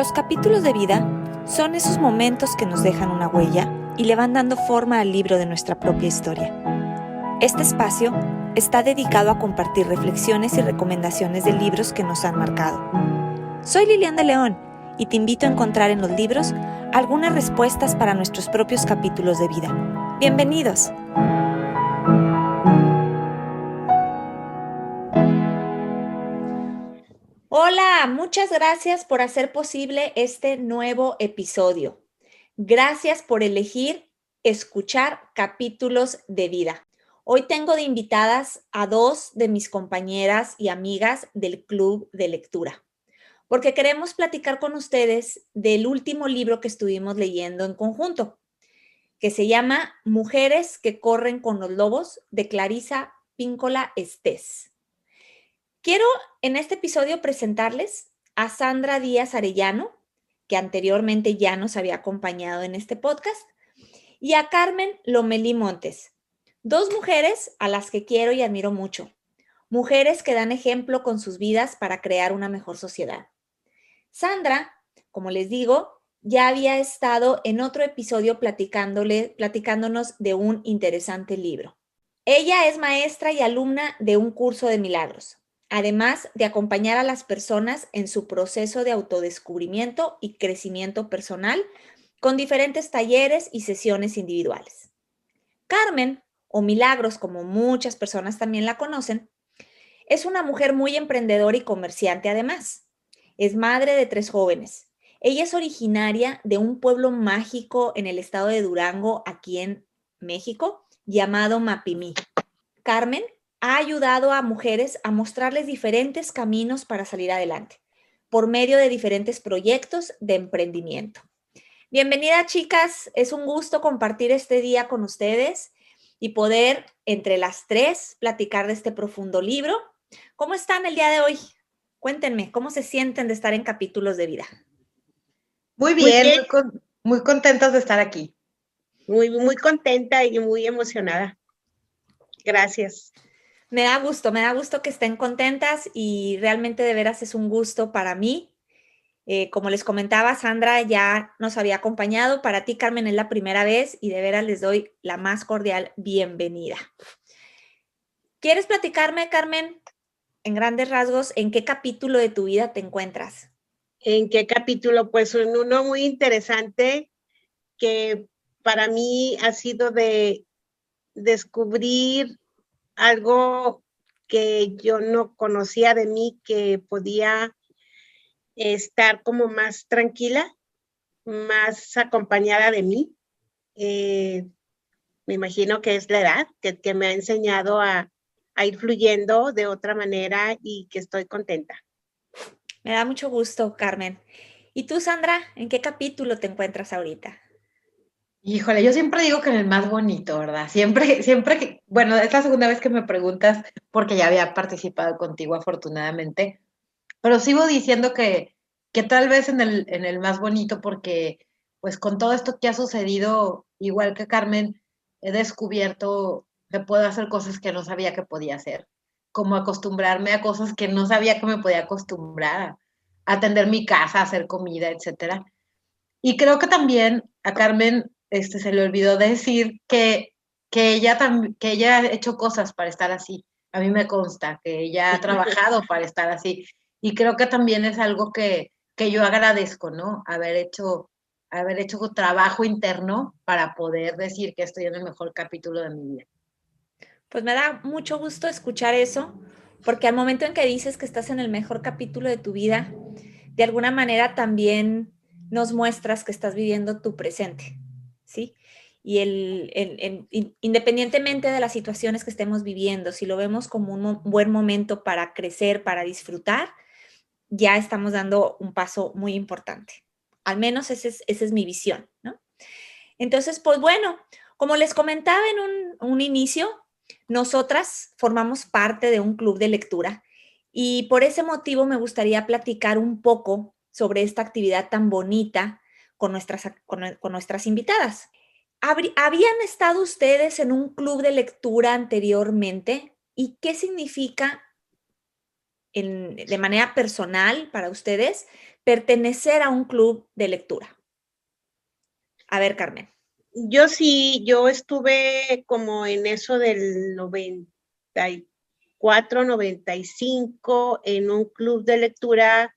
Los capítulos de vida son esos momentos que nos dejan una huella y le van dando forma al libro de nuestra propia historia. Este espacio está dedicado a compartir reflexiones y recomendaciones de libros que nos han marcado. Soy Lilian de León y te invito a encontrar en los libros algunas respuestas para nuestros propios capítulos de vida. ¡Bienvenidos! Hola, muchas gracias por hacer posible este nuevo episodio. Gracias por elegir escuchar capítulos de vida. Hoy tengo de invitadas a dos de mis compañeras y amigas del Club de Lectura, porque queremos platicar con ustedes del último libro que estuvimos leyendo en conjunto, que se llama Mujeres que corren con los lobos, de Clarisa Píncola Estés. Quiero en este episodio presentarles a Sandra Díaz Arellano, que anteriormente ya nos había acompañado en este podcast, y a Carmen Lomelí Montes, dos mujeres a las que quiero y admiro mucho, mujeres que dan ejemplo con sus vidas para crear una mejor sociedad. Sandra, como les digo, ya había estado en otro episodio platicándonos de un interesante libro. Ella es maestra y alumna de un curso de milagros, además de acompañar a las personas en su proceso de autodescubrimiento y crecimiento personal con diferentes talleres y sesiones individuales. Carmen, o Milagros, como muchas personas también la conocen, es una mujer muy emprendedora y comerciante además. Es madre de 3 jóvenes. Ella es originaria de un pueblo mágico en el estado de Durango, aquí en México, llamado Mapimí. Carmen ha ayudado a mujeres a mostrarles diferentes caminos para salir adelante, por medio de diferentes proyectos de emprendimiento. Bienvenida, chicas. Es un gusto compartir este día con ustedes y poder, entre las tres, platicar de este profundo libro. ¿Cómo están el día de hoy? Cuéntenme, ¿cómo se sienten de estar en capítulos de vida? Muy Muy bien, bien, muy contentos de estar aquí. muy contenta y muy emocionada. Gracias. Me da gusto que estén contentas y realmente de veras es un gusto para mí. Como les comentaba, Sandra ya nos había acompañado. Para ti, Carmen, es la primera vez y de veras les doy la más cordial bienvenida. ¿Quieres platicarme, Carmen, en grandes rasgos, en qué capítulo de tu vida te encuentras? ¿En qué capítulo? Pues en uno muy interesante que para mí ha sido de descubrir algo que yo no conocía de mí, que podía estar como más tranquila, más acompañada de mí. Me imagino que es la edad que me ha enseñado a ir fluyendo de otra manera y que estoy contenta. Me da mucho gusto, Carmen. ¿Y tú, Sandra, en qué capítulo te encuentras ahorita? Híjole, yo siempre digo que en el más bonito, ¿verdad? Siempre que, bueno, es la segunda vez que me preguntas porque ya había participado contigo afortunadamente, pero sigo diciendo que tal vez en el más bonito porque pues con todo esto que ha sucedido, igual que Carmen, he descubierto que puedo hacer cosas que no sabía que podía hacer, como acostumbrarme a cosas que no sabía que me podía acostumbrar, a atender mi casa, a hacer comida, etcétera. Y creo que también a Carmen se le olvidó decir que ella ha hecho cosas para estar así. A mí me consta que ella ha trabajado para estar así. Y creo que también es algo que yo agradezco, ¿no? Haber hecho trabajo interno para poder decir que estoy en el mejor capítulo de mi vida. Pues me da mucho gusto escuchar eso, porque al momento en que dices que estás en el mejor capítulo de tu vida, de alguna manera también nos muestras que estás viviendo tu presente, ¿sí? Y independientemente de las situaciones que estemos viviendo, si lo vemos como un buen momento para crecer, para disfrutar, ya estamos dando un paso muy importante. Al menos esa es mi visión, ¿no? Entonces, pues bueno, como les comentaba en un inicio, nosotras formamos parte de un club de lectura y por ese motivo me gustaría platicar un poco sobre esta actividad tan bonita con nuestras invitadas. ¿Habían estado ustedes en un club de lectura anteriormente? ¿Y qué significa de manera personal para ustedes pertenecer a un club de lectura? A ver, Carmen. Yo sí, yo estuve como en eso del 94, 95 en un club de lectura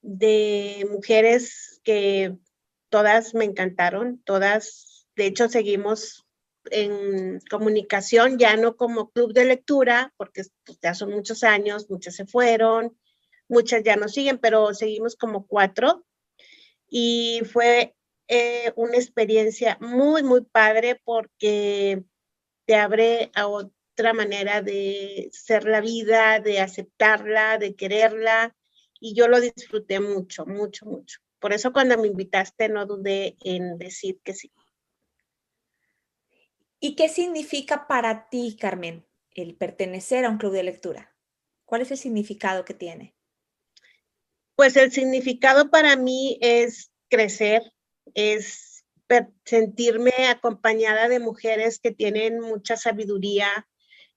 de mujeres que todas me encantaron, todas, de hecho seguimos en comunicación, ya no como club de lectura, porque pues, ya son muchos años, muchas se fueron, muchas ya no siguen, pero seguimos como 4 y fue una experiencia muy, muy padre porque te abre a otra manera de ser la vida, de aceptarla, de quererla, y yo lo disfruté mucho, mucho, mucho. Por eso cuando me invitaste no dudé en decir que sí. ¿Y qué significa para ti, Carmen, el pertenecer a un club de lectura? ¿Cuál es el significado que tiene? Pues el significado para mí es crecer, es sentirme acompañada de mujeres que tienen mucha sabiduría,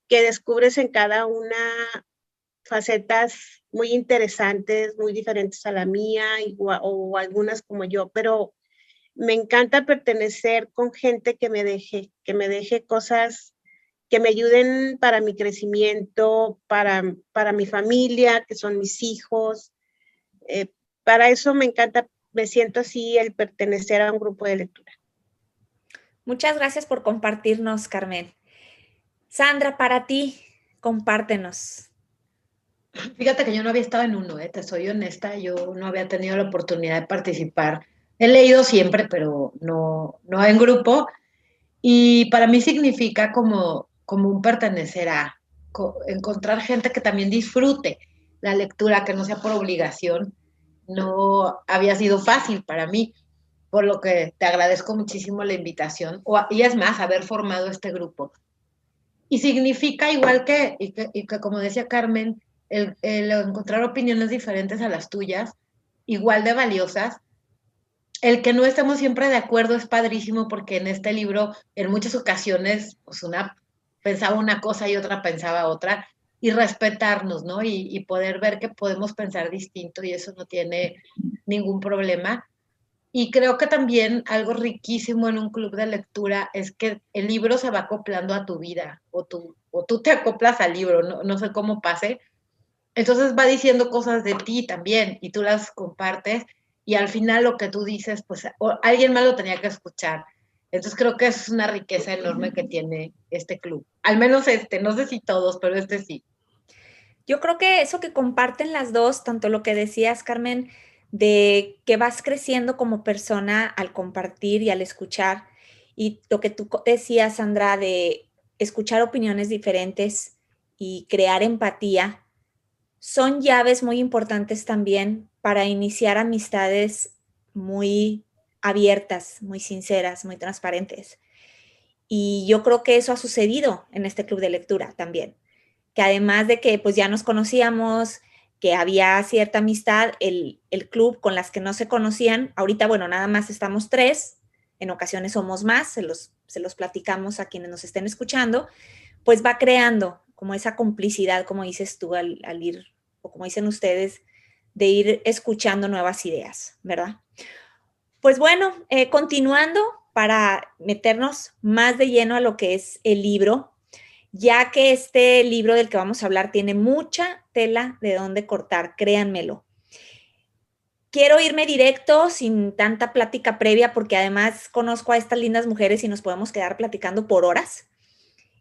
que descubres en cada una facetas muy interesantes, muy diferentes a la mía, o algunas como yo, pero me encanta pertenecer con gente que me deje cosas que me ayuden para mi crecimiento, para mi familia, que son mis hijos. Para eso me encanta, me siento así el pertenecer a un grupo de lectura. Muchas gracias por compartirnos, Carmen. Sandra, para ti, compártenos. Fíjate que yo no había estado en uno, te soy honesta, yo no había tenido la oportunidad de participar. He leído siempre, pero no en grupo. Y para mí significa como un pertenecer a, encontrar gente que también disfrute la lectura, que no sea por obligación. No había sido fácil para mí, por lo que te agradezco muchísimo la invitación. Y es más, haber formado este grupo. Y significa igual que como decía Carmen, el encontrar opiniones diferentes a las tuyas, igual de valiosas. El que no estemos siempre de acuerdo es padrísimo porque en este libro en muchas ocasiones pues una pensaba una cosa y otra pensaba otra y respetarnos, ¿no? Y poder ver que podemos pensar distinto y eso no tiene ningún problema. Y creo que también algo riquísimo en un club de lectura es que el libro se va acoplando a tu vida o tú te acoplas al libro, no sé cómo pase. Entonces va diciendo cosas de ti también y tú las compartes y al final lo que tú dices, pues alguien más lo tenía que escuchar. Entonces creo que es una riqueza enorme que tiene este club. Al menos no sé si todos, pero este sí. Yo creo que eso que comparten las dos, tanto lo que decías, Carmen, de que vas creciendo como persona al compartir y al escuchar, y lo que tú decías, Sandra, de escuchar opiniones diferentes y crear empatía, son llaves muy importantes también para iniciar amistades muy abiertas, muy sinceras, muy transparentes. Y yo creo que eso ha sucedido en este club de lectura también, que además de que pues ya nos conocíamos, que había cierta amistad, el club con las que no se conocían, ahorita bueno, nada más estamos 3, en ocasiones somos más, se los platicamos a quienes nos estén escuchando, pues va creando como esa complicidad, como dices tú, al ir, o como dicen ustedes, de ir escuchando nuevas ideas, ¿verdad? Pues bueno, continuando para meternos más de lleno a lo que es el libro, ya que este libro del que vamos a hablar tiene mucha tela de dónde cortar, créanmelo. Quiero irme directo, sin tanta plática previa, porque además conozco a estas lindas mujeres y nos podemos quedar platicando por horas.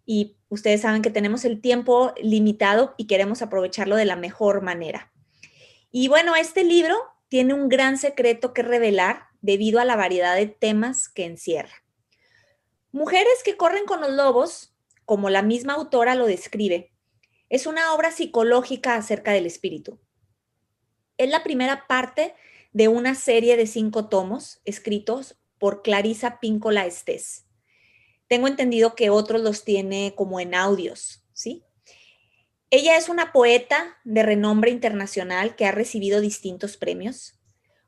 Y ustedes saben que tenemos el tiempo limitado y queremos aprovecharlo de la mejor manera. Y bueno, este libro tiene un gran secreto que revelar debido a la variedad de temas que encierra. Mujeres que corren con los lobos, como la misma autora lo describe, es una obra psicológica acerca del espíritu. Es la primera parte de una serie de 5 tomos escritos por Clarisa Píncola Estés. Tengo entendido que otros los tiene como en audios, ¿sí? Ella es una poeta de renombre internacional que ha recibido distintos premios,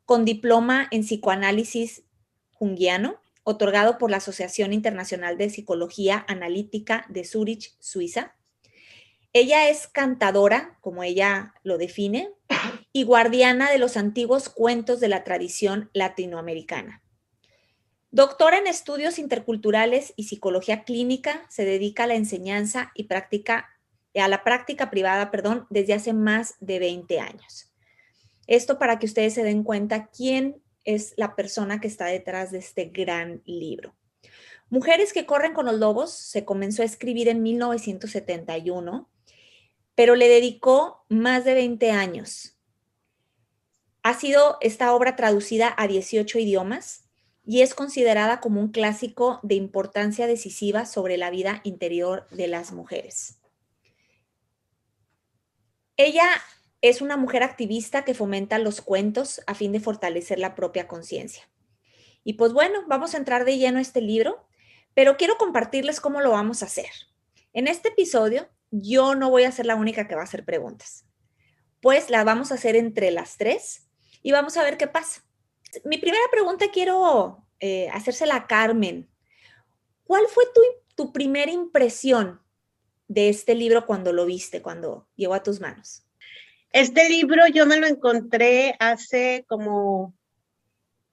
con diploma en psicoanálisis junguiano, otorgado por la Asociación Internacional de Psicología Analítica de Zúrich, Suiza. Ella es cantadora, como ella lo define, y guardiana de los antiguos cuentos de la tradición latinoamericana. Doctora en estudios interculturales y psicología clínica, se dedica a la enseñanza y a la práctica privada, desde hace más de 20 años. Esto para que ustedes se den cuenta quién es la persona que está detrás de este gran libro. Mujeres que corren con los lobos se comenzó a escribir en 1971, pero le dedicó más de 20 años. Ha sido esta obra traducida a 18 idiomas y es considerada como un clásico de importancia decisiva sobre la vida interior de las mujeres. Ella es una mujer activista que fomenta los cuentos a fin de fortalecer la propia conciencia. Y pues bueno, vamos a entrar de lleno a este libro, pero quiero compartirles cómo lo vamos a hacer. En este episodio, yo no voy a ser la única que va a hacer preguntas, pues las vamos a hacer entre las tres y vamos a ver qué pasa. Mi primera pregunta quiero hacérsela a Carmen. ¿Cuál fue tu primera impresión de este libro cuando lo viste, cuando llegó a tus manos? Este libro yo me lo encontré hace como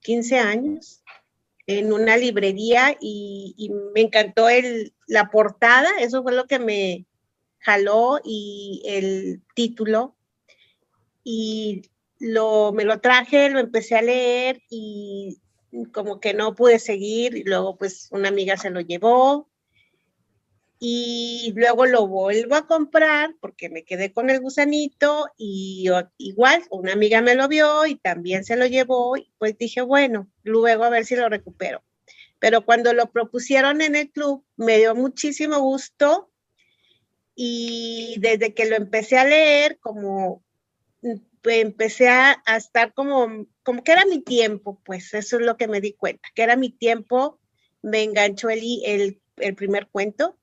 15 años en una librería y me encantó la portada, eso fue lo que me jaló, y el título, y me lo traje, lo empecé a leer y como que no pude seguir, y luego pues una amiga se lo llevó y luego lo vuelvo a comprar porque me quedé con el gusanito y igual una amiga me lo vio y también se lo llevó, y pues dije, bueno, luego a ver si lo recupero. Pero cuando lo propusieron en el club me dio muchísimo gusto, y desde que lo empecé a leer, como empecé a estar como que era mi tiempo, pues eso es lo que me di cuenta, que era mi tiempo. Me enganchó el primer cuento,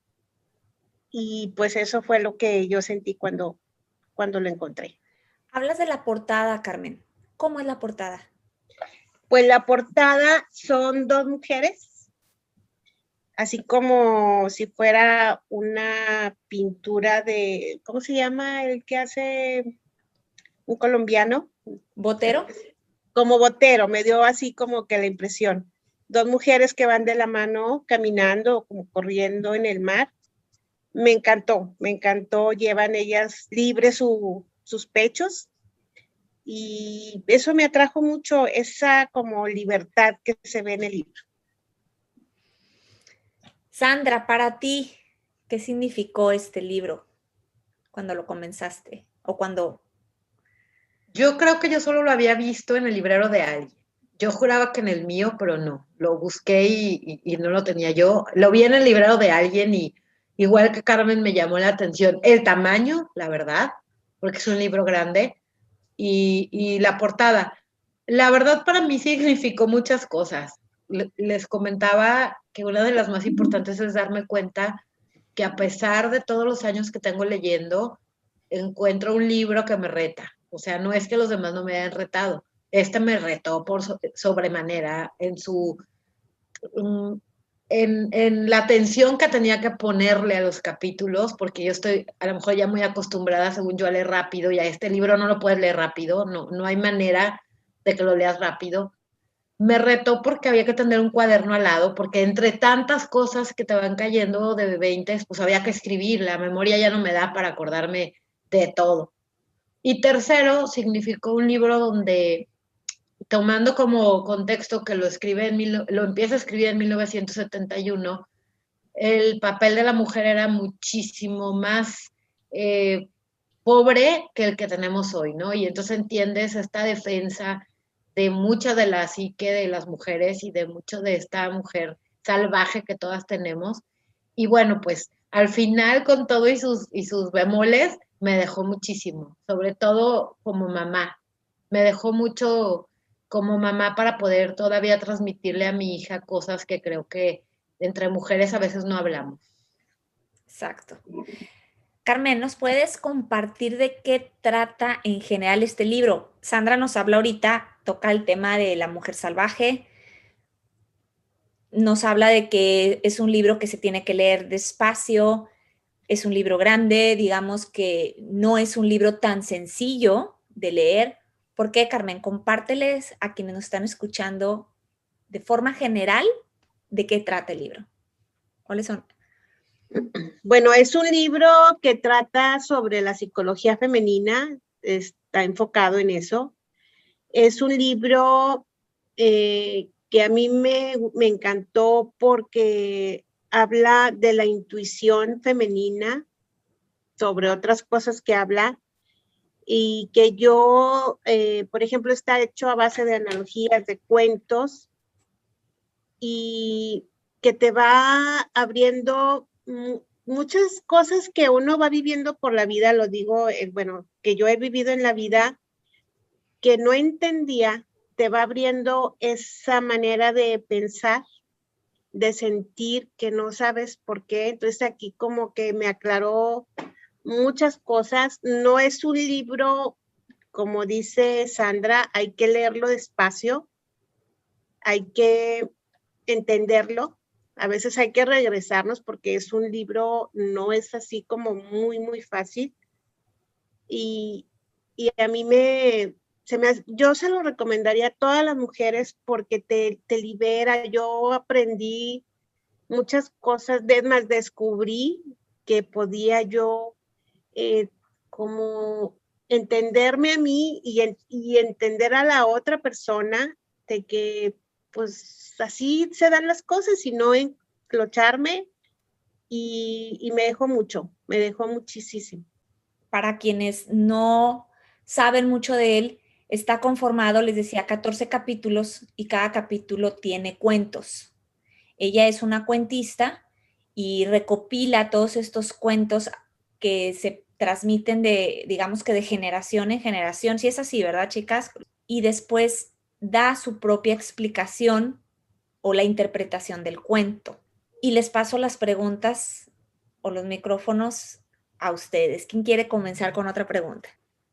y pues eso fue lo que yo sentí cuando lo encontré. Hablas de la portada, Carmen. ¿Cómo es la portada? Pues la portada son dos mujeres, así como si fuera una pintura de, ¿cómo se llama el que hace un colombiano? ¿Botero? Como Botero, me dio así como que la impresión. Dos mujeres que van de la mano caminando, como corriendo en el mar. Me encantó, llevan ellas libres sus pechos, y eso me atrajo mucho, esa como libertad que se ve en el libro. Sandra, para ti, ¿qué significó este libro cuando lo comenzaste o cuando? Yo creo que yo solo lo había visto en el librero de alguien. Yo juraba que en el mío, pero no. Lo busqué y no lo tenía yo. Lo vi en el librero de alguien y igual que Carmen me llamó la atención el tamaño, la verdad, porque es un libro grande, y la portada. La verdad para mí significó muchas cosas. Les comentaba que una de las más importantes es darme cuenta que a pesar de todos los años que tengo leyendo, encuentro un libro que me reta. O sea, no es que los demás no me hayan retado. Este me retó por sobremanera en la atención que tenía que ponerle a los capítulos, porque yo estoy a lo mejor ya muy acostumbrada, según yo, a leer rápido, y a este libro no lo puedes leer rápido, no hay manera de que lo leas rápido. Me retó porque había que tener un cuaderno al lado, porque entre tantas cosas que te van cayendo de 20, pues había que escribir, la memoria ya no me da para acordarme de todo. Y tercero, significó un libro donde, tomando como contexto que lo empieza a escribir en 1971, el papel de la mujer era muchísimo más pobre que el que tenemos hoy, ¿no? Y entonces entiendes esta defensa de mucha de la psique de las mujeres y de mucho de esta mujer salvaje que todas tenemos. Y bueno, pues al final con todo y sus bemoles, me dejó muchísimo, sobre todo como mamá. Me dejó mucho como mamá para poder todavía transmitirle a mi hija cosas que creo que entre mujeres a veces no hablamos. Exacto. Carmen, ¿nos puedes compartir de qué trata en general este libro? Sandra nos habla ahorita, toca el tema de la mujer salvaje, nos habla de que es un libro que se tiene que leer despacio, Es un libro grande, digamos que no es un libro tan sencillo de leer. ¿Por qué, Carmen? Compárteles a quienes nos están escuchando de forma general de qué trata el libro. ¿Cuáles son? Bueno, es un libro que trata sobre la psicología femenina, está enfocado en eso. Es un libro que a mí me encantó porque habla de la intuición femenina, sobre otras cosas que habla, y que yo, por ejemplo, está hecho a base de analogías, de cuentos, y que te va abriendo muchas cosas que uno va viviendo por la vida, lo digo, bueno, que yo he vivido en la vida, que no entendía, te va abriendo esa manera de pensar, de sentir que no sabes por qué. Entonces aquí como que me aclaró muchas cosas. No es un libro, como dice Sandra, hay que leerlo despacio, hay que entenderlo. A veces hay que regresarnos porque es un libro, no es así como muy, muy fácil. Y, y a mí yo se lo recomendaría a todas las mujeres porque te libera. Yo aprendí muchas cosas, más descubrí que podía yo eh, como entenderme a mí y entender a la otra persona de que pues así se dan las cosas y no enclocharme y me dejó muchísimo. Para quienes no saben mucho de él, está conformado, les decía, 14 capítulos y cada capítulo tiene cuentos. Ella es una cuentista y recopila todos estos cuentos que se transmiten de, digamos que de generación en generación. Sí es así, ¿verdad, chicas? Y después da su propia explicación o la interpretación del cuento. Y les paso las preguntas o los micrófonos a ustedes. ¿Quién quiere comenzar con otra pregunta?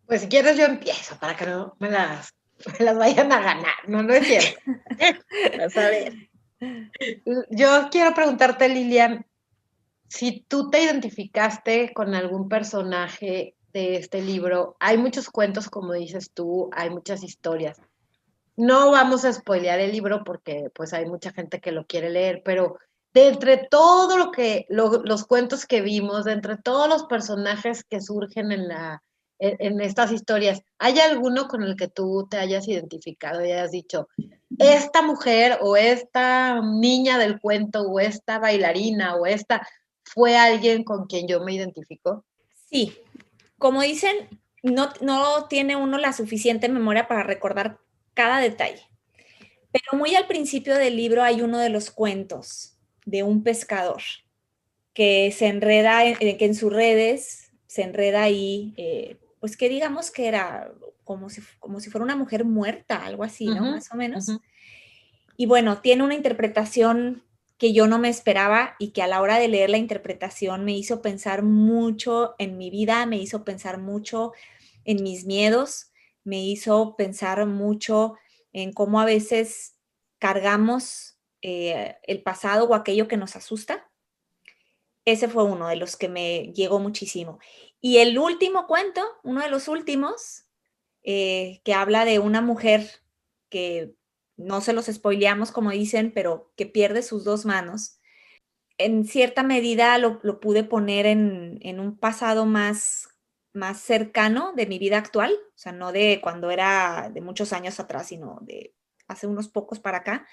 Pues si quieres yo empiezo para que no me las vayan a ganar. No, no es cierto. Vas a ver. Yo quiero preguntarte, Lilian, si tú te identificaste con algún personaje de este libro. Hay muchos cuentos, como dices tú, hay muchas historias. No vamos a spoilear el libro porque pues hay mucha gente que lo quiere leer, pero de entre todo los cuentos que vimos, de entre todos los personajes que surgen en estas historias, ¿hay alguno con el que tú te hayas identificado y hayas dicho, esta mujer o esta niña del cuento o esta bailarina o esta fue alguien con quien yo me identifico? Sí, como dicen, no tiene uno la suficiente memoria para recordar cada detalle. Pero muy al principio del libro hay uno de los cuentos de un pescador que se enreda, que en sus redes se enreda ahí, pues que digamos que era como si fuera una mujer muerta, algo así, ¿no? Más o menos. Y bueno, tiene una interpretación que yo no me esperaba y que a la hora de leer la interpretación me hizo pensar mucho en mi vida, me hizo pensar mucho en mis miedos, me hizo pensar mucho en cómo a veces cargamos el pasado o aquello que nos asusta. Ese fue uno de los que me llegó muchísimo. Y el último cuento, uno de los últimos, que habla de una mujer que no se los spoileamos, como dicen, pero que pierde sus dos manos. En cierta medida lo pude poner en un pasado más cercano de mi vida actual, o sea, no de cuando era de muchos años atrás, sino de hace unos pocos para acá.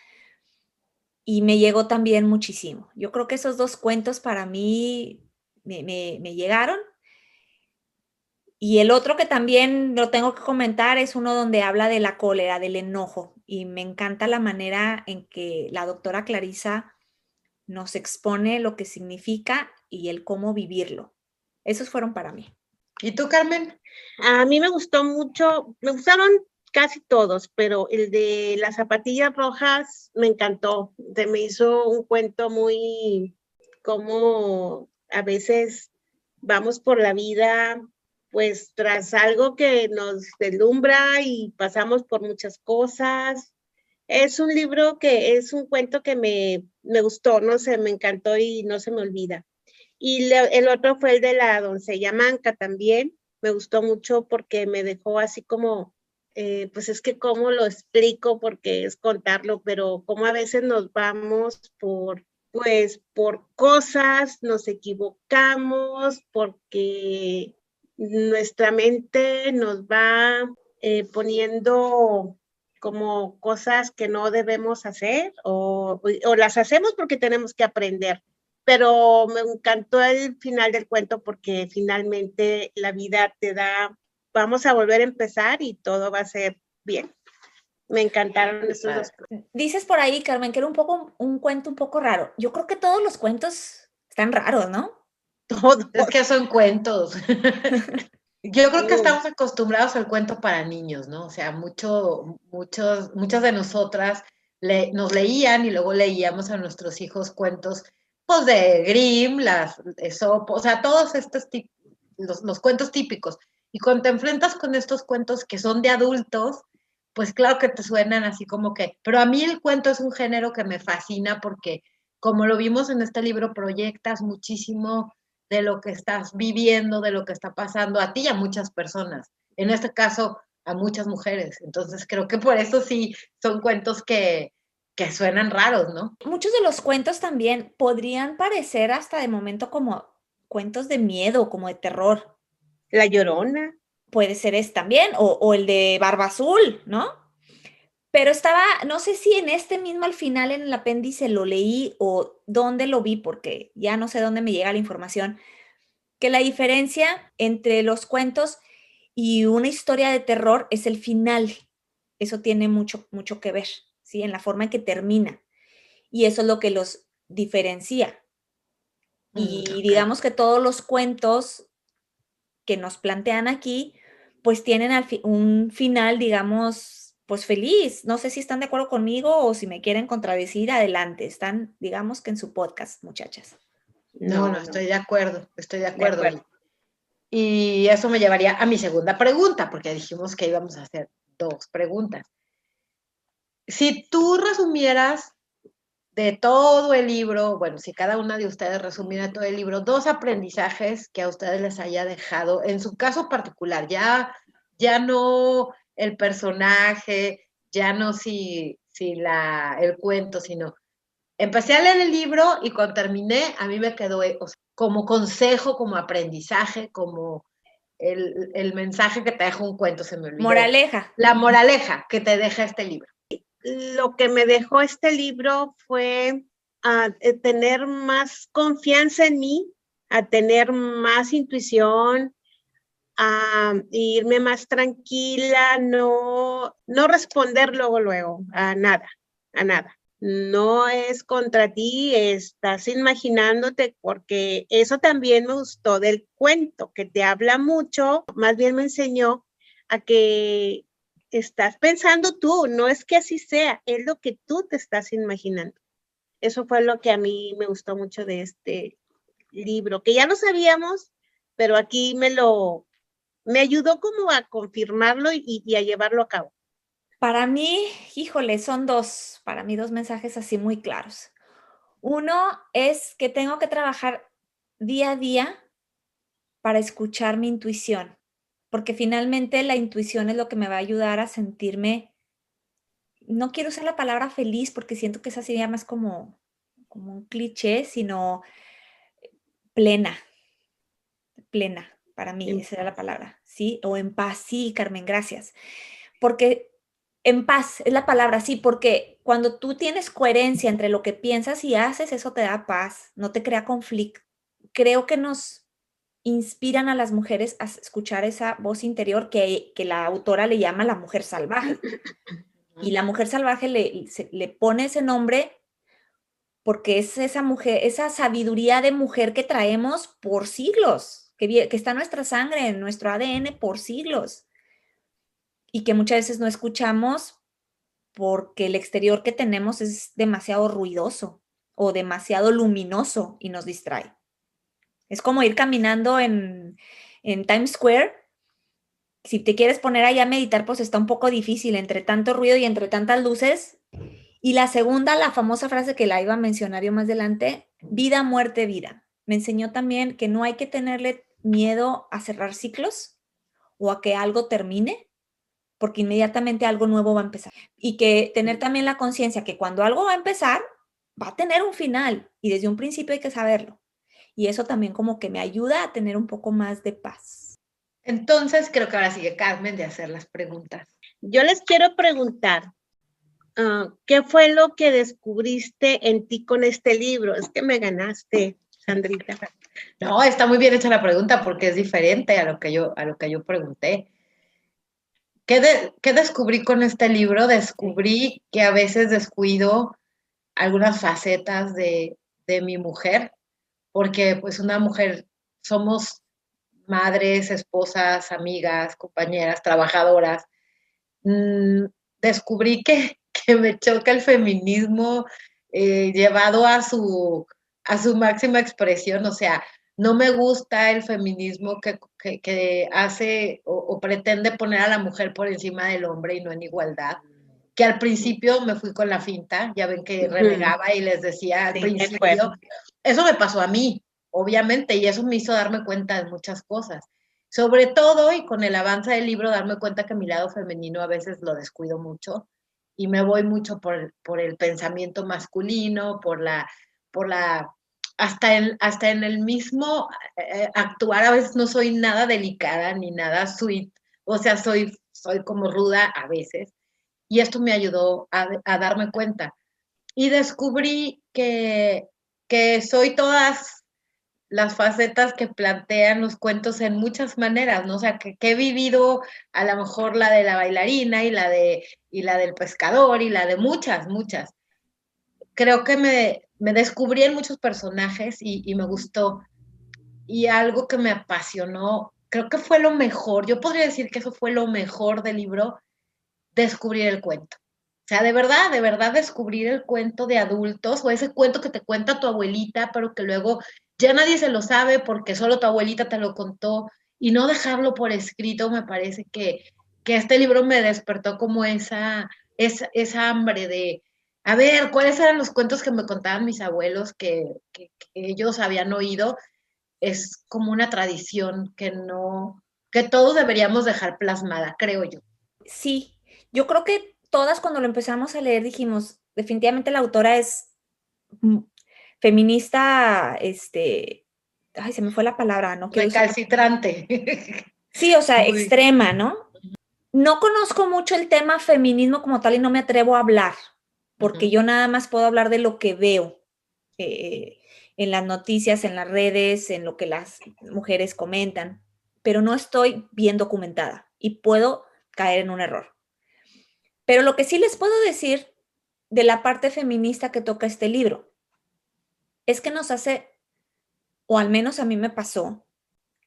Y me llegó también muchísimo. Yo creo que esos dos cuentos para mí me llegaron. Y el otro que también lo tengo que comentar es uno donde habla de la cólera, del enojo. Y me encanta la manera en que la doctora Clarisa nos expone lo que significa y el cómo vivirlo. Esos fueron para mí. ¿Y tú, Carmen? A mí me gustó mucho, me gustaron casi todos, pero el de las zapatillas rojas me encantó. Se me hizo un cuento muy como a veces vamos por la vida pues tras algo que nos deslumbra y pasamos por muchas cosas. Es un libro es un cuento que me gustó, no sé, me encantó y no se me olvida. Y el otro fue el de la doncella manca también. Me gustó mucho porque me dejó así como, pues es que cómo lo explico porque es contarlo, pero como a veces nos vamos pues por cosas, nos equivocamos, porque nuestra mente nos va poniendo como cosas que no debemos hacer o las hacemos porque tenemos que aprender. Pero me encantó el final del cuento porque finalmente la vida te da, vamos a volver a empezar y todo va a ser bien. Me encantaron estos dos. Dices por ahí, Carmen, que era un cuento un poco raro. Yo creo que todos los cuentos están raros, ¿no? Todos. Es que son cuentos. Yo creo que estamos acostumbrados al cuento para niños, ¿no? O sea, muchas de nosotras nos leían y luego leíamos a nuestros hijos cuentos, pues de Grimm, las Esopo, o sea, todos estos los cuentos típicos. Y cuando te enfrentas con estos cuentos que son de adultos, pues claro que te suenan así como que, pero a mí el cuento es un género que me fascina porque como lo vimos en este libro, proyectas muchísimo de lo que estás viviendo, de lo que está pasando a ti y a muchas personas. En este caso, a muchas mujeres. Entonces, creo que por eso sí son cuentos que suenan raros, ¿no? Muchos de los cuentos también podrían parecer hasta de momento como cuentos de miedo, como de terror. La Llorona. Puede ser ese también, o el de Barba Azul, ¿no? Pero estaba, no sé si en este mismo al final en el apéndice lo leí o dónde lo vi, porque ya no sé dónde me llega la información, que la diferencia entre los cuentos y una historia de terror es el final. Eso tiene mucho, mucho que ver, ¿sí? En la forma en que termina. Y eso es lo que los diferencia. Y digamos que todos los cuentos que nos plantean aquí, pues tienen un final, digamos, pues feliz. No sé si están de acuerdo conmigo o si me quieren contradecir, adelante. Están, digamos que en su podcast, muchachas. No, estoy de acuerdo, estoy de acuerdo. Y eso me llevaría a mi segunda pregunta, porque dijimos que íbamos a hacer 2 preguntas. Si tú resumieras de todo el libro, bueno, si cada una de ustedes resumiera todo el libro, 2 aprendizajes que a ustedes les haya dejado, en su caso particular, ya no el personaje, ya no si el cuento, sino empecé a leer el libro y cuando terminé, a mí me quedó o sea, como consejo, como aprendizaje, como el mensaje que te deja un cuento, se me olvidó. Moraleja. La moraleja que te deja este libro. Lo que me dejó este libro fue a tener más confianza en mí, a tener más intuición, a irme más tranquila, no responder luego a nada. No es contra ti, estás imaginándote, porque eso también me gustó del cuento, que te habla mucho, más bien me enseñó a que estás pensando tú, no es que así sea, es lo que tú te estás imaginando. Eso fue lo que a mí me gustó mucho de este libro, que ya lo sabíamos, pero aquí me ayudó como a confirmarlo y a llevarlo a cabo. Para mí, híjole, son para mí 2 mensajes así muy claros. Uno es que tengo que trabajar día a día para escuchar mi intuición, porque finalmente la intuición es lo que me va a ayudar a sentirme, no quiero usar la palabra feliz porque siento que esa sería más como un cliché, sino plena, para mí, esa era la palabra, ¿sí? O en paz, sí, Carmen, gracias. Porque en paz es la palabra, sí, porque cuando tú tienes coherencia entre lo que piensas y haces, eso te da paz, no te crea conflicto. Creo que nos inspiran a las mujeres a escuchar esa voz interior que la autora le llama la mujer salvaje. Y la mujer salvaje le pone ese nombre porque es esa mujer, esa sabiduría de mujer que traemos por siglos, que está en nuestra sangre, en nuestro ADN por siglos. Y que muchas veces no escuchamos porque el exterior que tenemos es demasiado ruidoso o demasiado luminoso y nos distrae. Es como ir caminando en Times Square. Si te quieres poner allá a meditar, pues está un poco difícil entre tanto ruido y entre tantas luces. Y la segunda, la famosa frase que la iba a mencionar yo más adelante, vida, muerte, vida. me enseñó también que no hay que tenerle miedo a cerrar ciclos o a que algo termine, porque inmediatamente algo nuevo va a empezar. Y que tener también la conciencia que cuando algo va a empezar, va a tener un final y desde un principio hay que saberlo. Y eso también como que me ayuda a tener un poco más de paz. Entonces, creo que ahora sigue Carmen de hacer las preguntas. Yo les quiero preguntar, ¿qué fue lo que descubriste en ti con este libro? Es que me ganaste, Sandrita. No, está muy bien hecha la pregunta porque es diferente a lo que yo pregunté. ¿Qué descubrí con este libro? Descubrí que a veces descuido algunas facetas de mi mujer, porque pues una mujer somos madres, esposas, amigas, compañeras, trabajadoras. Descubrí que me choca el feminismo llevado a su máxima expresión, o sea, no me gusta el feminismo que hace o pretende poner a la mujer por encima del hombre y no en igualdad, que al principio me fui con la finta, ya ven que renegaba y les decía al principio, eso me pasó a mí, obviamente, y eso me hizo darme cuenta de muchas cosas. Sobre todo, y con el avance del libro, darme cuenta que mi lado femenino a veces lo descuido mucho y me voy mucho por el pensamiento masculino, por la, hasta en el mismo actuar, a veces no soy nada delicada ni nada sweet, o sea, soy como ruda a veces, y esto me ayudó a darme cuenta. Y descubrí que soy todas las facetas que plantean los cuentos en muchas maneras, ¿no? O sea, que he vivido a lo mejor la de la bailarina y la del pescador y la de muchas, muchas. Creo que me descubrí en muchos personajes y me gustó. Y algo que me apasionó, creo que fue lo mejor, yo podría decir que eso fue lo mejor del libro, descubrir el cuento. O sea, de verdad descubrir el cuento de adultos o ese cuento que te cuenta tu abuelita, pero que luego ya nadie se lo sabe porque solo tu abuelita te lo contó y no dejarlo por escrito, me parece que este libro me despertó como esa hambre de, a ver, ¿cuáles eran los cuentos que me contaban mis abuelos que ellos habían oído? Es como una tradición que todos deberíamos dejar plasmada, creo yo. Sí, yo creo que todas cuando lo empezamos a leer dijimos, definitivamente la autora es feminista, ay, se me fue la palabra, no quiero usar. Recalcitrante. Sí, o sea, Muy. extrema, ¿no? No conozco mucho el tema feminismo como tal y no me atrevo a hablar, porque yo nada más puedo hablar de lo que veo en las noticias, en las redes, en lo que las mujeres comentan, pero no estoy bien documentada y puedo caer en un error. Pero lo que sí les puedo decir de la parte feminista que toca este libro es que nos hace, o al menos a mí me pasó,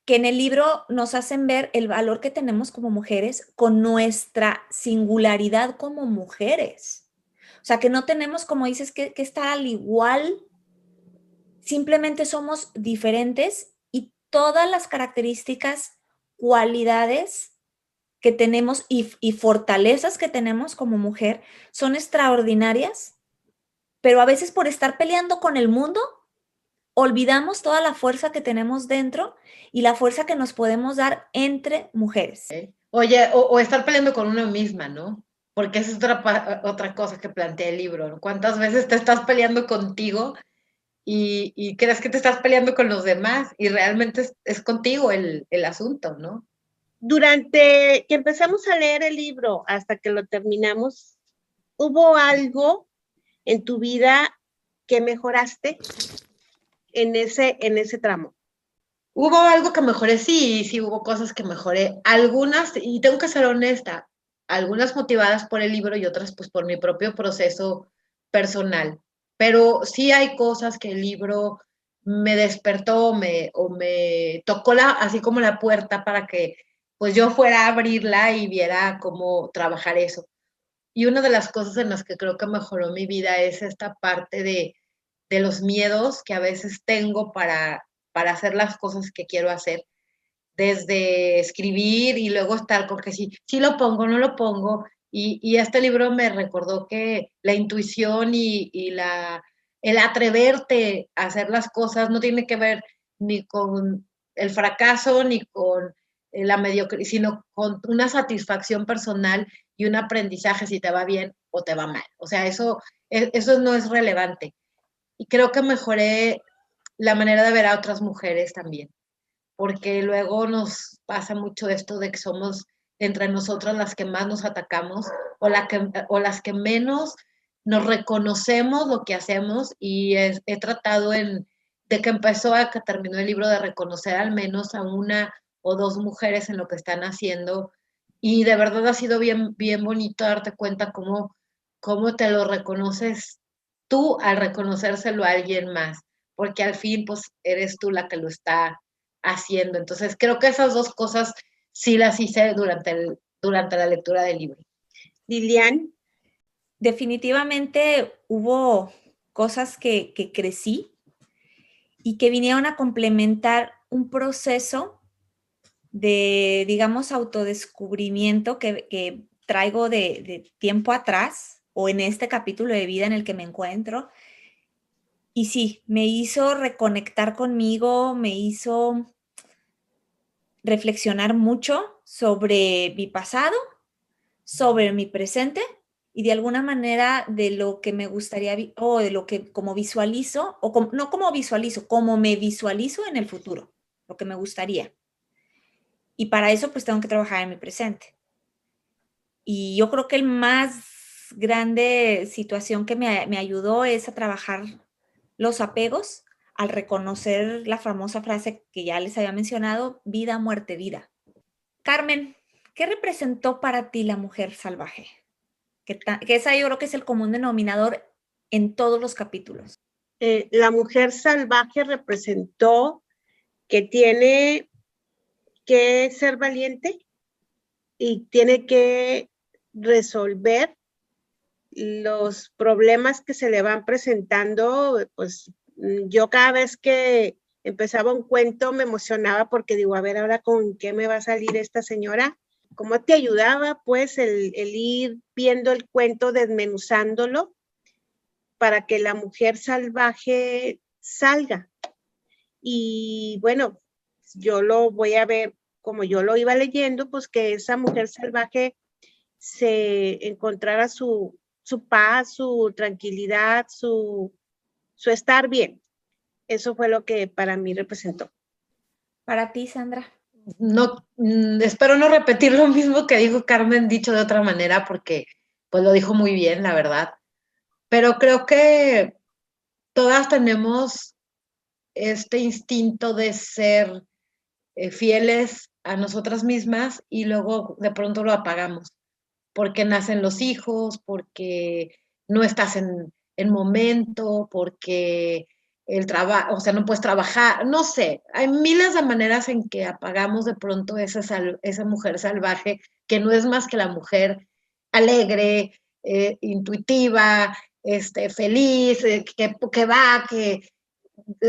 que en el libro nos hacen ver el valor que tenemos como mujeres con nuestra singularidad como mujeres. O sea, que no tenemos, como dices, que estar al igual, simplemente somos diferentes y todas las características, cualidades que tenemos y fortalezas que tenemos como mujer son extraordinarias, pero a veces por estar peleando con el mundo, olvidamos toda la fuerza que tenemos dentro y la fuerza que nos podemos dar entre mujeres. Oye, o estar peleando con una misma, ¿no? Porque esa es otra cosa que plantea el libro, ¿no? ¿Cuántas veces te estás peleando contigo y crees que te estás peleando con los demás y realmente es contigo el asunto, ¿no? Durante que empezamos a leer el libro hasta que lo terminamos, ¿hubo algo en tu vida que mejoraste en ese tramo? ¿Hubo algo que mejoré? Sí, sí hubo cosas que mejoré. Algunas, y tengo que ser honesta, algunas motivadas por el libro y otras pues por mi propio proceso personal. Pero sí hay cosas que el libro me despertó o me tocó así como la puerta para que pues yo fuera a abrirla y viera cómo trabajar eso. Y una de las cosas en las que creo que mejoró mi vida es esta parte de los miedos que a veces tengo para hacer las cosas que quiero hacer, desde escribir y luego estar con que sí lo pongo, no lo pongo. Y este libro me recordó que la intuición y el atreverte a hacer las cosas no tiene que ver ni con el fracaso ni con la mediocridad, sino con una satisfacción personal y un aprendizaje si te va bien o te va mal. O sea, eso no es relevante. Y creo que mejoré la manera de ver a otras mujeres también, porque luego nos pasa mucho esto de que somos entre nosotras las que más nos atacamos o las que menos nos reconocemos lo que hacemos y he tratado de que empezó a que terminó el libro de reconocer al menos a una o dos mujeres en lo que están haciendo y de verdad ha sido bien, bien bonito darte cuenta cómo te lo reconoces tú al reconocérselo a alguien más, porque al fin pues eres tú la que lo está haciendo. Entonces creo que esas dos cosas sí las hice durante la lectura del libro. Lilian. Definitivamente hubo cosas que crecí y que vinieron a complementar un proceso de, digamos, autodescubrimiento que traigo de tiempo atrás o en este capítulo de vida en el que me encuentro. Y sí, me hizo reconectar conmigo, me hizo reflexionar mucho sobre mi pasado, sobre mi presente y de alguna manera de lo que me gustaría o de lo que como visualizo, o no como visualizo, como me visualizo en el futuro, lo que me gustaría. Y para eso pues tengo que trabajar en mi presente. Y yo creo que el más grande situación que me ayudó es a trabajar los apegos al reconocer la famosa frase que ya les había mencionado, vida, muerte, vida. Carmen, ¿qué representó para ti la mujer salvaje? Que esa yo creo que es el común denominador en todos los capítulos. La mujer salvaje representó que tiene que ser valiente y tiene que resolver los problemas que se le van presentando. Pues yo cada vez que empezaba un cuento me emocionaba porque digo, a ver, ahora con qué me va a salir esta señora. ¿Cómo te ayudaba pues el ir viendo el cuento, desmenuzándolo para que la mujer salvaje salga? Y bueno, yo lo voy a ver como yo lo iba leyendo, pues que esa mujer salvaje se encontrara su paz, su tranquilidad, su estar bien. Eso fue lo que para mí representó. Para ti, Sandra. No, espero no repetir lo mismo que dijo Carmen, dicho de otra manera, porque pues lo dijo muy bien, la verdad. Pero creo que todas tenemos este instinto de ser fieles a nosotras mismas y luego de pronto lo apagamos, porque nacen los hijos, porque no estás en momento, porque el trabajo, o sea, no puedes trabajar, no sé, hay miles de maneras en que apagamos de pronto esa mujer salvaje, que no es más que la mujer alegre, intuitiva, feliz, que va,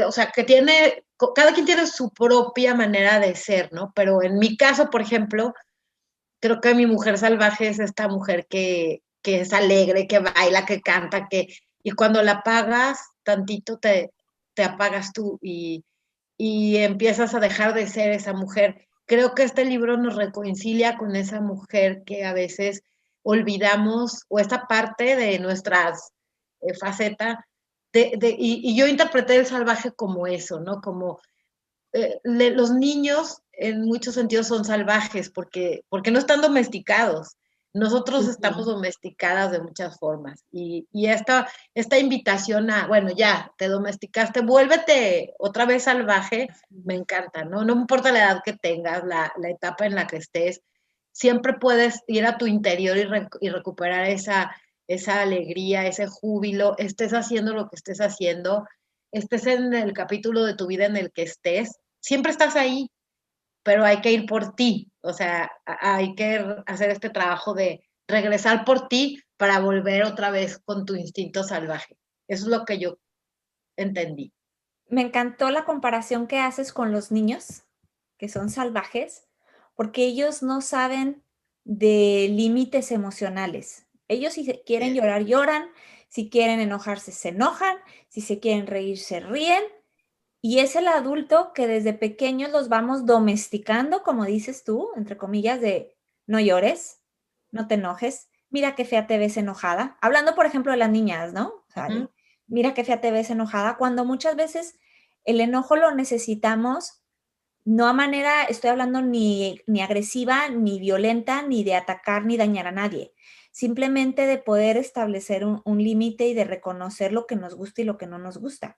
o sea, que tiene, cada quien tiene su propia manera de ser, ¿no? Pero en mi caso, por ejemplo, creo que mi mujer salvaje es esta mujer que es alegre, que baila, que canta, y cuando la apagas, tantito te apagas tú y empiezas a dejar de ser esa mujer. Creo que este libro nos reconcilia con esa mujer que a veces olvidamos, o esta parte de nuestras faceta, y yo interpreté el salvaje como eso, ¿no? Como los niños en muchos sentidos son salvajes porque no están domesticados. Nosotros estamos domesticadas de muchas formas y esta invitación a, bueno, ya, te domesticaste, vuélvete otra vez salvaje, me encanta, ¿no? No importa la edad que tengas, la etapa en la que estés, siempre puedes ir a tu interior y recuperar esa alegría, ese júbilo, estés haciendo lo que estés haciendo, estés en el capítulo de tu vida en el que estés, siempre estás ahí, pero hay que ir por ti, o sea, hay que hacer este trabajo de regresar por ti para volver otra vez con tu instinto salvaje. Eso es lo que yo entendí. Me encantó la comparación que haces con los niños, que son salvajes, porque ellos no saben de límites emocionales. Ellos si quieren llorar, lloran. Si quieren enojarse, se enojan. Si se quieren reír, se ríen. Y es el adulto que desde pequeños los vamos domesticando, como dices tú, entre comillas, de no llores, no te enojes, mira qué fea te ves enojada. Hablando, por ejemplo, de las niñas, ¿no? O sea, mira qué fea te ves enojada, cuando muchas veces el enojo lo necesitamos, no a manera, estoy hablando ni agresiva, ni violenta, ni de atacar, ni dañar a nadie. Simplemente de poder establecer un límite y de reconocer lo que nos gusta y lo que no nos gusta.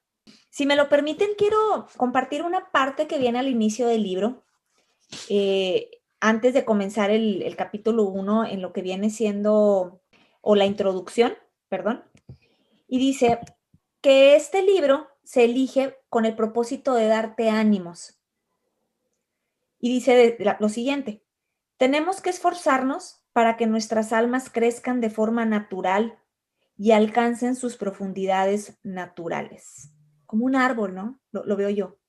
Si me lo permiten, quiero compartir una parte que viene al inicio del libro, antes de comenzar el capítulo 1, en lo que viene siendo, o la introducción, perdón, y dice que este libro se elige con el propósito de darte ánimos. Y dice lo siguiente: tenemos que esforzarnos para que nuestras almas crezcan de forma natural y alcancen sus profundidades naturales. Como un árbol, ¿no? Lo veo yo.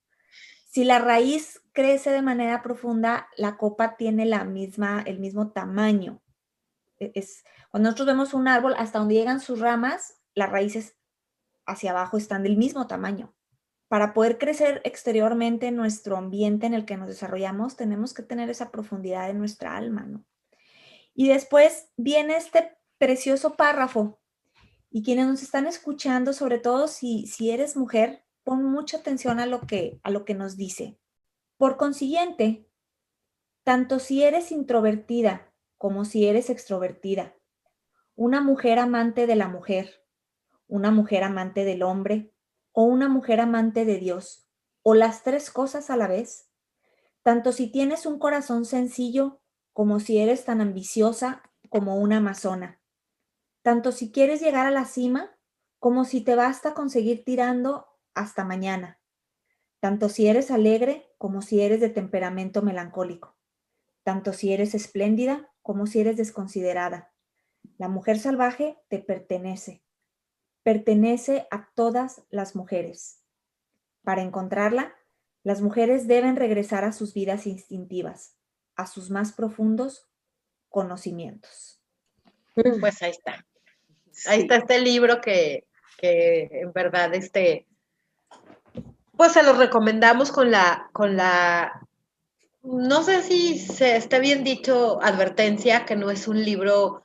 Si la raíz crece de manera profunda, la copa tiene el mismo tamaño. Cuando nosotros vemos un árbol, hasta donde llegan sus ramas, las raíces hacia abajo están del mismo tamaño. Para poder crecer exteriormente en nuestro ambiente en el que nos desarrollamos, tenemos que tener esa profundidad en nuestra alma, ¿no? Y después viene este precioso párrafo. Y quienes nos están escuchando, sobre todo si eres mujer, pon mucha atención a lo que nos dice. Por consiguiente, tanto si eres introvertida como si eres extrovertida, una mujer amante de la mujer, una mujer amante del hombre o una mujer amante de Dios, o las tres cosas a la vez, tanto si tienes un corazón sencillo como si eres tan ambiciosa como una amazona, tanto si quieres llegar a la cima como si te basta conseguir tirando hasta mañana, tanto si eres alegre como si eres de temperamento melancólico, tanto si eres espléndida como si eres desconsiderada. La mujer salvaje te pertenece a todas las mujeres. Para encontrarla, las mujeres deben regresar a sus vidas instintivas, a sus más profundos conocimientos. Pues ahí está. Ahí está este libro que en verdad, pues se lo recomendamos con la, no sé si se esté bien dicho, advertencia, que no es un libro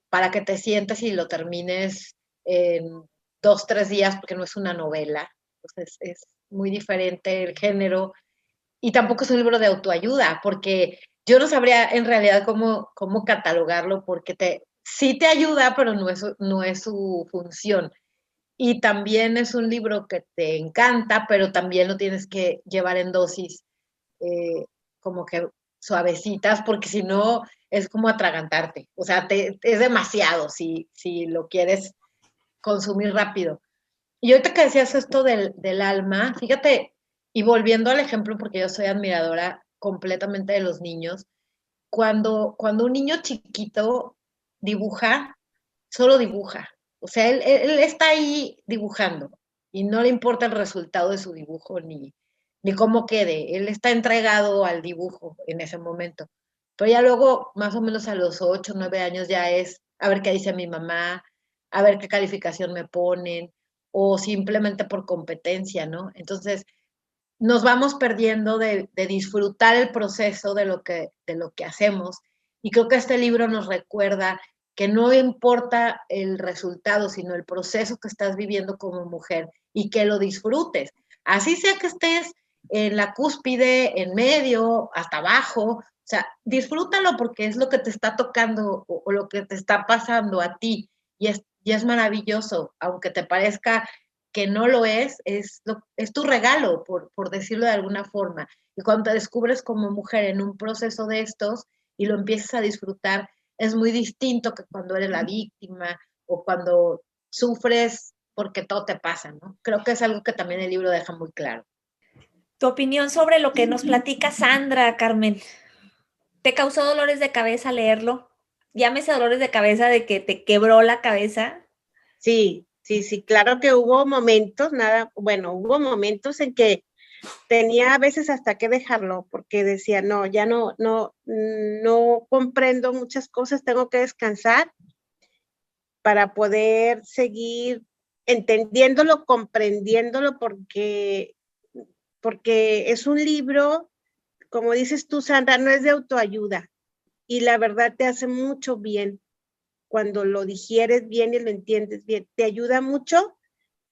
para que te sientes y lo termines en 2, 3 días, porque no es una novela. Entonces es muy diferente el género. Y tampoco es un libro de autoayuda, porque yo no sabría en realidad cómo catalogarlo, porque sí te ayuda, pero no es su función. Y también es un libro que te encanta, pero también lo tienes que llevar en dosis como que suavecitas, porque si no es como atragantarte. O sea, es demasiado si lo quieres consumir rápido. Y ahorita que decías esto del alma, fíjate, y volviendo al ejemplo, porque yo soy admiradora completamente de los niños, cuando un niño chiquito dibuja, solo dibuja. O sea, él está ahí dibujando y no le importa el resultado de su dibujo ni cómo quede. Él está entregado al dibujo en ese momento. Pero ya luego, más o menos a los 8, 9 años, ya es a ver qué dice mi mamá, a ver qué calificación me ponen, o simplemente por competencia, ¿no? Entonces, nos vamos perdiendo de disfrutar el proceso de lo que hacemos. Y creo que este libro nos recuerda que no importa el resultado, sino el proceso que estás viviendo como mujer y que lo disfrutes. Así sea que estés en la cúspide, en medio, hasta abajo, o sea, disfrútalo porque es lo que te está tocando o lo que te está pasando a ti y es maravilloso, aunque te parezca que no lo es tu regalo, por decirlo de alguna forma. Y cuando te descubres como mujer en un proceso de estos y lo empiezas a disfrutar, es muy distinto que cuando eres la víctima o cuando sufres porque todo te pasa, ¿no? Creo que es algo que también el libro deja muy claro. Tu opinión sobre lo que nos platica Sandra, Carmen. ¿Te causó dolores de cabeza leerlo? Llámese dolores de cabeza de que te quebró la cabeza. Sí, claro que hubo momentos, hubo momentos en que tenía a veces hasta que dejarlo, porque decía, no, ya no comprendo muchas cosas, tengo que descansar. para poder seguir entendiéndolo, comprendiéndolo, porque es un libro, como dices tú, Sandra, no es de autoayuda, y la verdad te hace mucho bien cuando lo digieres bien y lo entiendes bien. Te ayuda mucho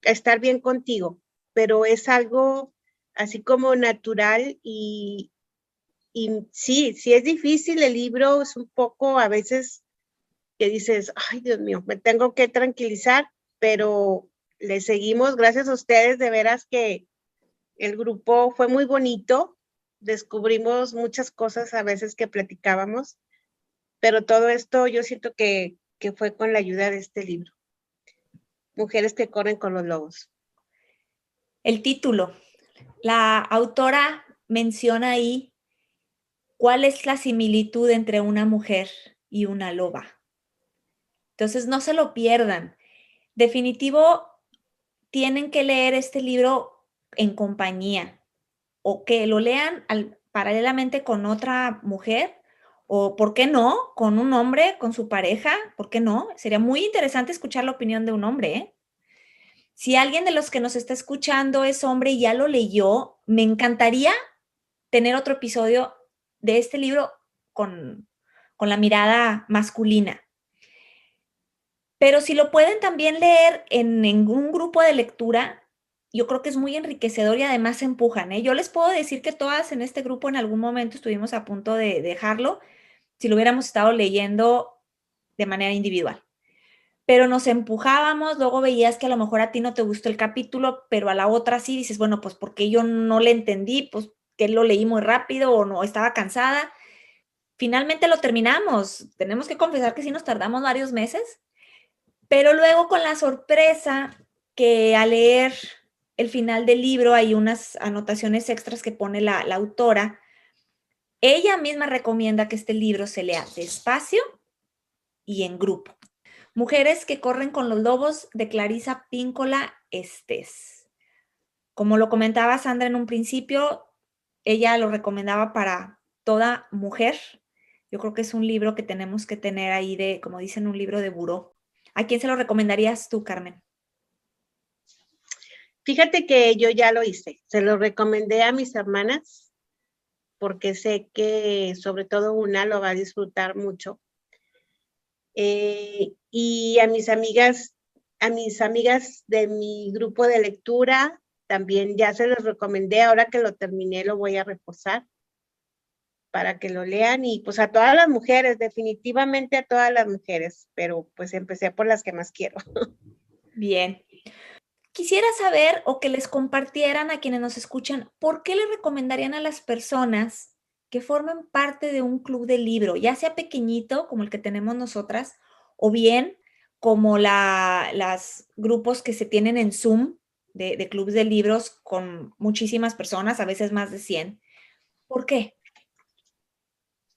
a estar bien contigo, pero es algo así como natural y sí es difícil el libro, es un poco a veces que dices, ay Dios mío, me tengo que tranquilizar, pero le seguimos, gracias a ustedes, de veras que el grupo fue muy bonito, descubrimos muchas cosas a veces que platicábamos, pero todo esto yo siento que fue con la ayuda de este libro, Mujeres que corren con los lobos. El título, la autora menciona ahí cuál es la similitud entre una mujer y una loba. Entonces, no se lo pierdan. Definitivo, tienen que leer este libro en compañía o que lo lean paralelamente con otra mujer o, ¿por qué no?, con un hombre, con su pareja, ¿por qué no? Sería muy interesante escuchar la opinión de un hombre, ¿eh? Si alguien de los que nos está escuchando es hombre y ya lo leyó, me encantaría tener otro episodio de este libro con la mirada masculina. Pero si lo pueden también leer en un grupo de lectura, yo creo que es muy enriquecedor y además se empujan, ¿eh? Yo les puedo decir que todas en este grupo en algún momento estuvimos a punto de dejarlo si lo hubiéramos estado leyendo de manera individual. Pero nos empujábamos, luego veías que a lo mejor a ti no te gustó el capítulo, pero a la otra sí, dices, bueno, pues porque yo no le entendí, pues que lo leí muy rápido o no, estaba cansada. Finalmente lo terminamos. Tenemos que confesar que sí nos tardamos varios meses, pero luego con la sorpresa que al leer el final del libro hay unas anotaciones extras que pone la autora. Ella misma recomienda que este libro se lea despacio y en grupo. Mujeres que corren con los lobos, de Clarisa Píncola Estés. Como lo comentaba Sandra en un principio, ella lo recomendaba para toda mujer. Yo creo que es un libro que tenemos que tener ahí de, como dicen, un libro de buró. ¿A quién se lo recomendarías tú, Carmen? Fíjate que yo ya lo hice, se lo recomendé a mis hermanas, porque sé que sobre todo una lo va a disfrutar mucho. Y a mis amigas de mi grupo de lectura, también ya se los recomendé, ahora que lo terminé lo voy a reforzar para que lo lean y pues a todas las mujeres, definitivamente a todas las mujeres, pero pues empecé por las que más quiero. Bien. Quisiera saber o que les compartieran a quienes nos escuchan, ¿por qué le recomendarían a las personas que formen parte de un club de libro, ya sea pequeñito como el que tenemos nosotras, o bien como los grupos que se tienen en Zoom de clubes de libros con muchísimas personas, a veces más de 100? ¿Por qué?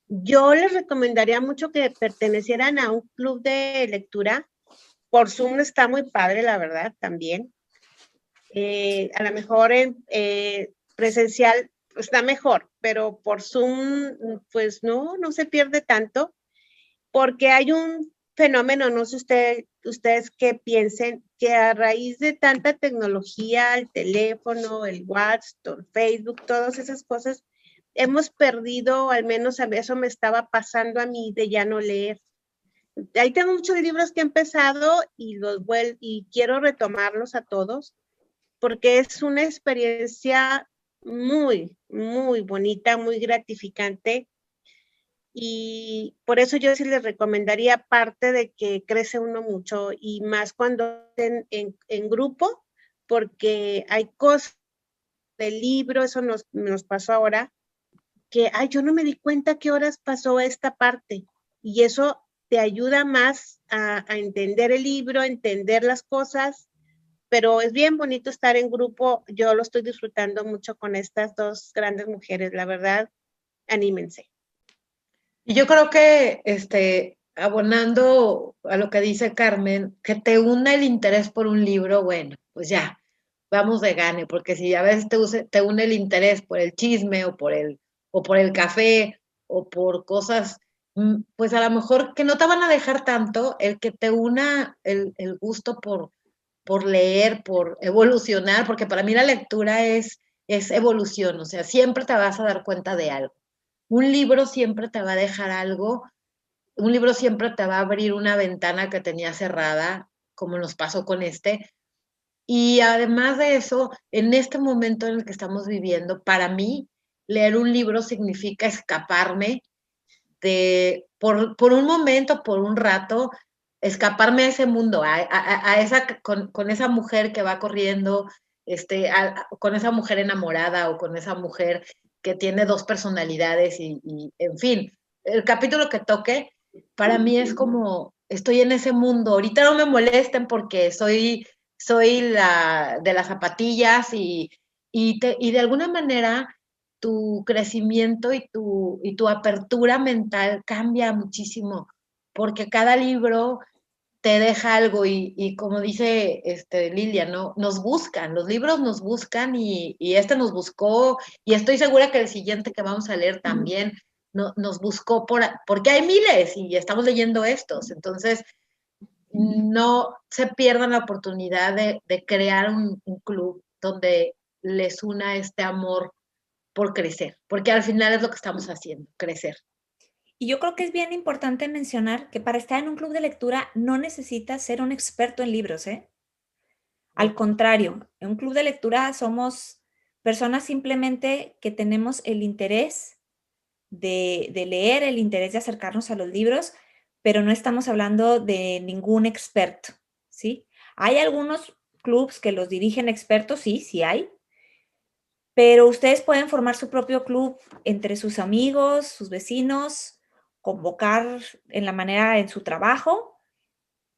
Yo les recomendaría mucho que pertenecieran a un club de lectura. Por Zoom está muy padre, la verdad, también. A lo mejor en presencial está mejor, pero por Zoom, pues no se pierde tanto, porque hay un fenómeno, no sé ustedes qué piensen, que a raíz de tanta tecnología, el teléfono, el WhatsApp, el Facebook, todas esas cosas, hemos perdido, al menos a mí eso me estaba pasando a mí, de ya no leer. Ahí tengo muchos libros que he empezado y quiero retomarlos a todos, porque es una experiencia muy, muy bonita, muy gratificante. Y por eso yo sí les recomendaría, aparte de que crece uno mucho y más cuando en grupo, porque hay cosas del libro, eso nos pasó ahora, que yo no me di cuenta qué horas pasó esta parte. Y eso te ayuda más a entender el libro, a entender las cosas, pero es bien bonito estar en grupo. Yo lo estoy disfrutando mucho con estas dos grandes mujeres, la verdad, anímense. Y yo creo que, abonando a lo que dice Carmen, que te une el interés por un libro, bueno, pues ya, vamos de gane, porque si a veces te une el interés por el chisme o por el café o por cosas pues a lo mejor que no te van a dejar tanto el que te una el gusto por leer, por evolucionar, porque para mí la lectura es evolución, o sea, siempre te vas a dar cuenta de algo. Un libro siempre te va a dejar algo, un libro siempre te va a abrir una ventana que tenía cerrada, como nos pasó con este. Y además de eso, en este momento en el que estamos viviendo, para mí, leer un libro significa escaparme por un momento, por un rato, escaparme a ese mundo, a esa, con esa mujer que va corriendo, con esa mujer enamorada o con esa mujer que tiene dos personalidades en fin, el capítulo que toque, para mí es como, estoy en ese mundo, ahorita no me molesten porque soy la de las zapatillas y de alguna manera tu crecimiento y tu apertura mental cambia muchísimo, porque cada libro te deja algo y como dice Lilia, ¿no? Nos buscan, los libros nos buscan y este nos buscó y estoy segura que el siguiente que vamos a leer también nos buscó porque hay miles y estamos leyendo estos, entonces no se pierdan la oportunidad de crear un club donde les una este amor por crecer, porque al final es lo que estamos haciendo, crecer. Y yo creo que es bien importante mencionar que para estar en un club de lectura no necesitas ser un experto en libros, ¿eh? Al contrario, en un club de lectura somos personas simplemente que tenemos el interés de leer, el interés de acercarnos a los libros, pero no estamos hablando de ningún experto, ¿sí? Hay algunos clubs que los dirigen expertos, sí, sí hay, pero ustedes pueden formar su propio club entre sus amigos, sus vecinos, convocar en la manera en su trabajo,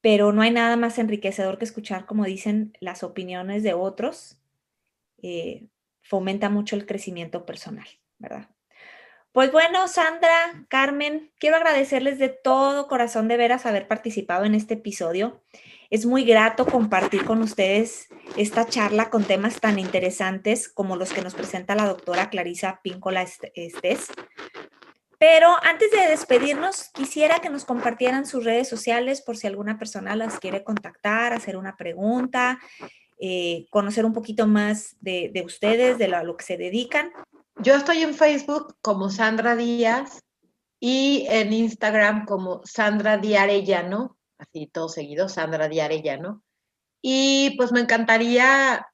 pero no hay nada más enriquecedor que escuchar, como dicen, las opiniones de otros. Fomenta mucho el crecimiento personal, ¿verdad? Pues bueno, Sandra, Carmen, quiero agradecerles de todo corazón de veras haber participado en este episodio. Es muy grato compartir con ustedes esta charla con temas tan interesantes como los que nos presenta la doctora Clarisa Píncola Estés. Pero antes de despedirnos, quisiera que nos compartieran sus redes sociales por si alguna persona las quiere contactar, hacer una pregunta, conocer un poquito más de ustedes, de lo que se dedican. Yo estoy en Facebook como Sandra Díaz y en Instagram como Sandra Diarellano, así todo seguido, Sandra Diarellano. Y pues me encantaría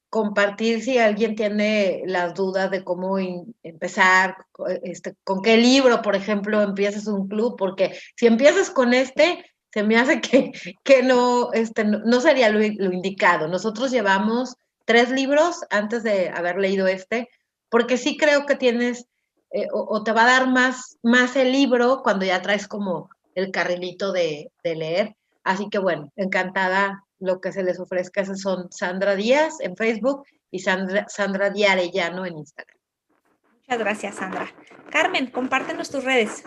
compartir si alguien tiene las dudas de cómo empezar, con qué libro, por ejemplo, empiezas un club, porque si empiezas con se me hace que no sería lo indicado. Nosotros llevamos 3 libros antes de haber leído porque sí creo que tienes, o te va a dar más el libro cuando ya traes como el carrilito de leer. Así que bueno, encantada lo que se les ofrezca. Esas son Sandra Díaz en Facebook y Sandra Diarellano en Instagram. Muchas gracias, Sandra. Carmen, compártenos tus redes.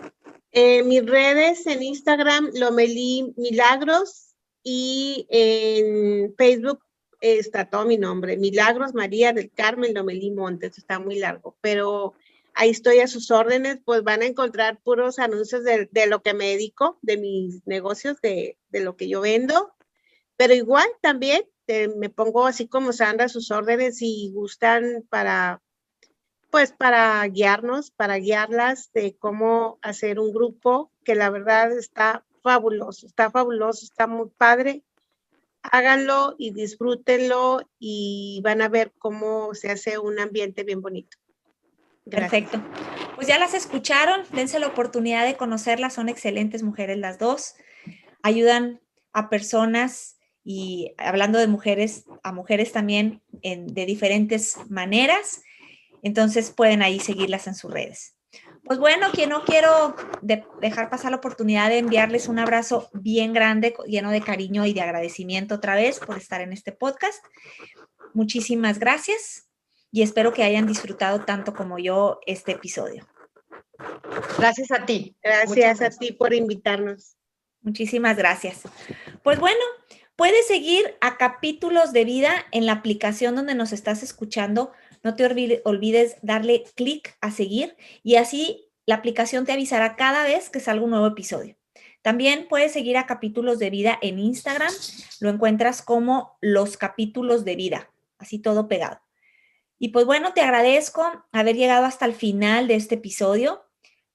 Mis redes en Instagram, Lomelí Milagros, y en Facebook está todo mi nombre, Milagros María del Carmen Lomelí Montes, está muy largo, pero ahí estoy a sus órdenes, pues van a encontrar puros anuncios de lo que me dedico, de mis negocios, de lo que yo vendo, pero igual también me pongo así como Sandra a sus órdenes si gustan para guiarnos, para guiarlas de cómo hacer un grupo, que la verdad está fabuloso, está muy padre. Háganlo y disfrútenlo y van a ver cómo se hace un ambiente bien bonito. Gracias. Perfecto. Pues ya las escucharon, dense la oportunidad de conocerlas, son excelentes mujeres las dos, ayudan a personas y hablando de mujeres, a mujeres también de diferentes maneras. Entonces pueden ahí seguirlas en sus redes. Pues bueno, que no quiero dejar pasar la oportunidad de enviarles un abrazo bien grande, lleno de cariño y de agradecimiento otra vez por estar en este podcast. Muchísimas gracias y espero que hayan disfrutado tanto como yo este episodio. Gracias a ti. Gracias a ti por invitarnos. Muchísimas gracias. Pues bueno, puedes seguir a Capítulos de Vida en la aplicación donde nos estás escuchando. No te olvides darle clic a seguir y así La aplicación te avisará cada vez que salga un nuevo episodio. También puedes seguir a Capítulos de Vida en Instagram. Lo encuentras como Los Capítulos de Vida, así todo pegado. Y pues bueno, te agradezco haber llegado hasta el final de este episodio.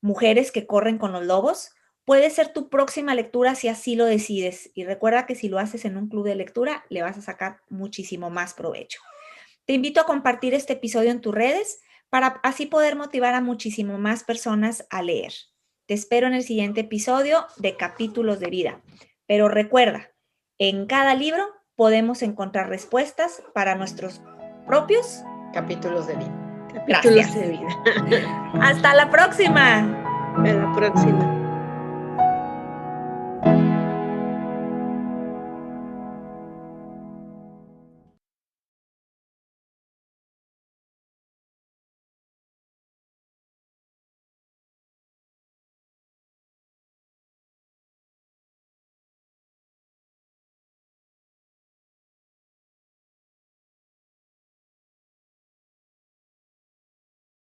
Mujeres que corren con los lobos. Puede ser tu próxima lectura si así lo decides. Y recuerda que si lo haces en un club de lectura, le vas a sacar muchísimo más provecho. Te invito a compartir este episodio en tus redes para así poder motivar a muchísimo más personas a leer. Te espero en el siguiente episodio de Capítulos de Vida. Pero recuerda, en cada libro podemos encontrar respuestas para nuestros propios capítulos de vida. Capítulos de vida. Hasta la próxima. Hasta la próxima.